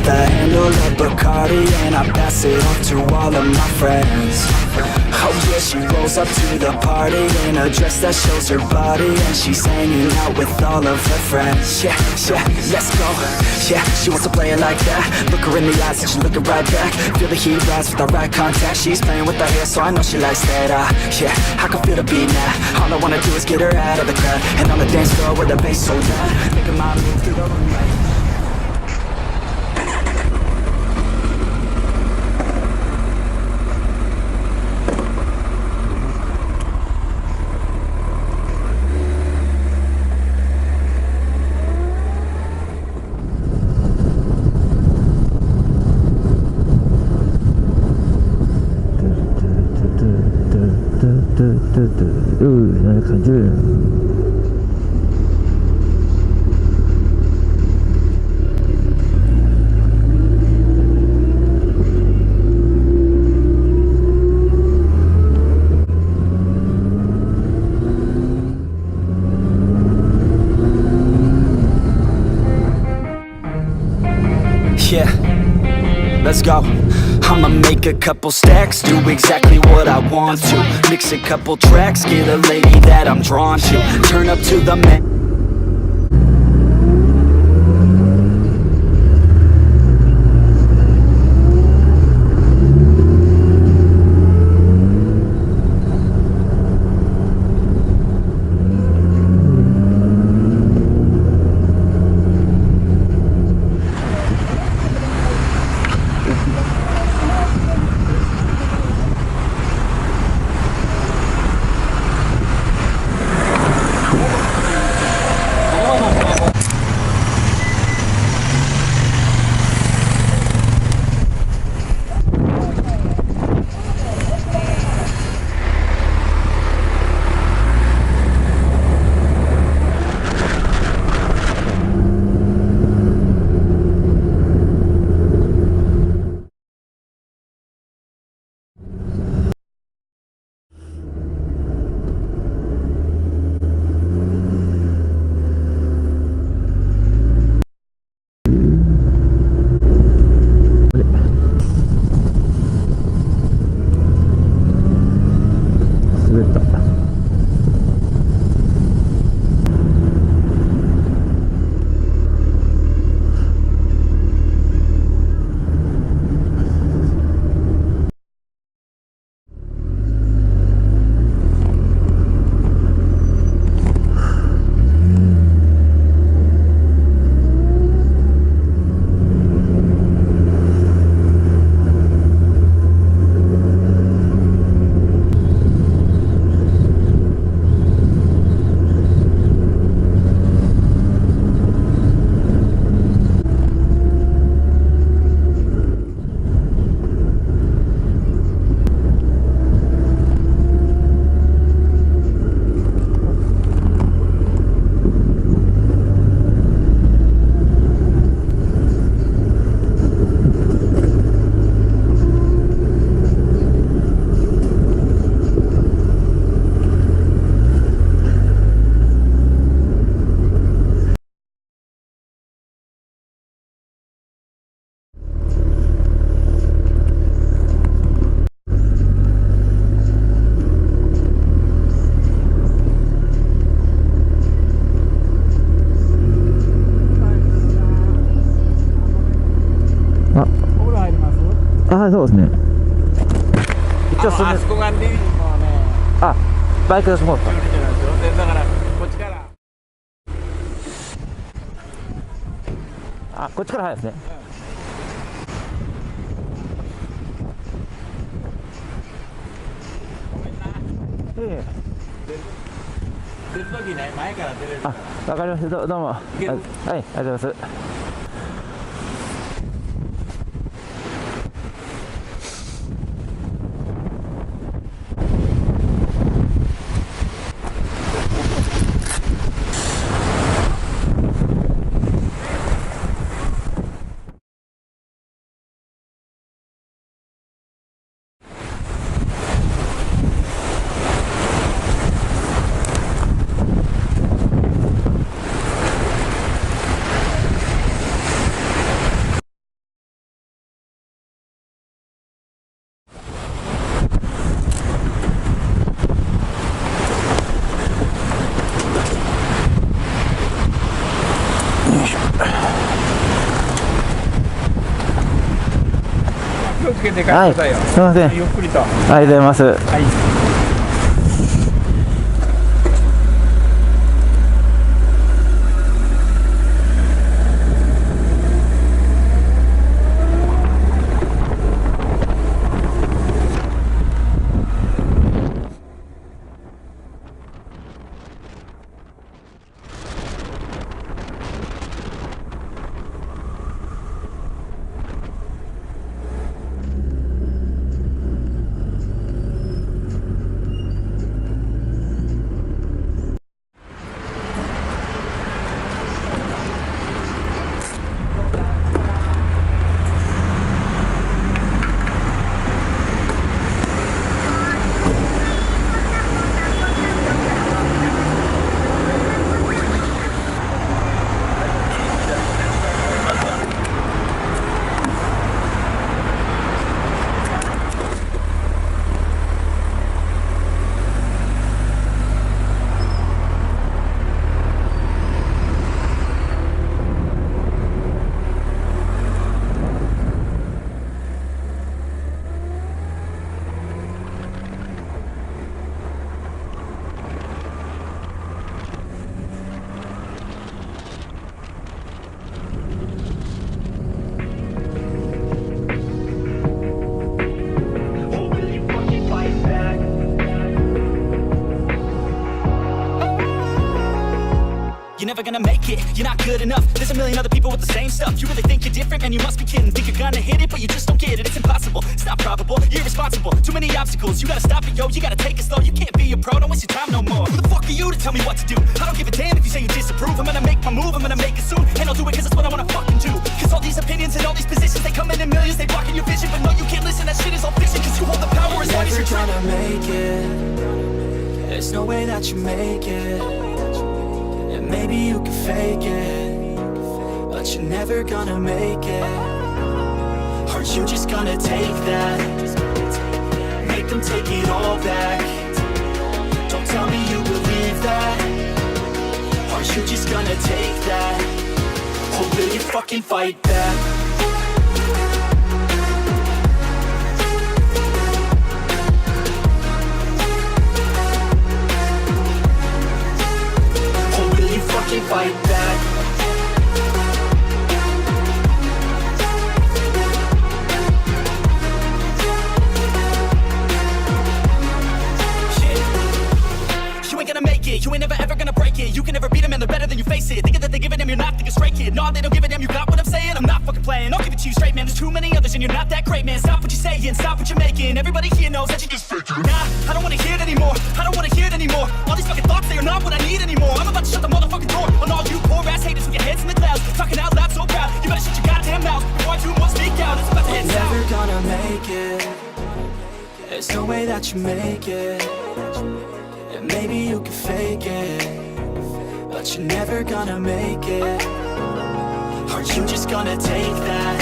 the handle of Bacardi and I pass it off to all of my friends. Oh yeah, she rolls up to the party in a dress that shows her body, and she's hanging out with all of her friends. Yeah, yeah, let's go. Yeah, she wants to play it like that. Look her in the eyes and she's looking right back. Feel the heat rise with our eye contact. She's playing with her hair, so I know she likes that. Yeah, I can feel the beat now. All I wanna do is get her out of the crowd and on the dance floor with the bass so loud, making my move through the room right. Yeah, let's go. I'ma make a couple stacks, do exactly what I want to. Mix a couple tracks, get a lady that I'm drawn to. Turn up to the man.あ、そうですね。一応あそこがリビングのね。あ、バイク出しますか。だからこっちから。あ、こっちから早いですね。出るときね、前から出れる。あ、わかりました。どうも。はい、ありがとうございます。つけて帰ってはいくださいよ。すいません、ゆっくりと。ありがとうございます。はい。You're never gonna make it, you're not good enough. There's a million other people with the same stuff. You really think you're different, man, you must be kidding. Think you're gonna hit it, but you just don't get it. It's impossible, it's not probable, you're irresponsible. Too many obstacles, you gotta stop it, yo. You gotta take it slow, you can't be a pro, don't waste your time no more. Who the fuck are you to tell me what to do? I don't give a damn if you say you disapprove. I'm gonna make my move, I'm gonna make it soon. And I'll do it cause that's what I wanna fucking do. Cause all these opinions and all these positions, they come in millions, they blocking your vision. But no, you can't listen, that shit is all fiction. Cause you hold the power as long as you're trying to make it. There's no way that you make it. Maybe you can fake it, but you're never gonna make it. Aren't you just gonna take that? Make them take it all back. Don't tell me you believe that. Aren't you just gonna take that? Or will you fucking fight back? Fucking fight back. You ain't gonna make it, you ain't never ever gonna break it. You can never beat them and they're better than you face it. Thinking that they give a damn, you're not thinking straight, kid. No, they don't give a damn, you got what I'm saying? I'm not fucking playing, I'll give it to you straight, man. There's too many others and you're not that great, man. Stop what you're saying, stop what you're making. Everybody here knows that you just fake it. Nah, I don't wanna hear it anymore, I don't wanna hear it anymore. All these fucking thoughts, they are not what I need anymore. I'm about to shut the motherfucking door on all you poor ass haters with your heads in the clouds. Talking out loud so proud, you better shut your goddamn mouth before I do more speak out. It's about to head south. You're never gonna make it. There's no way that you make it. And maybe you can fake it, but you're never gonna make it. Aren't you just gonna take that?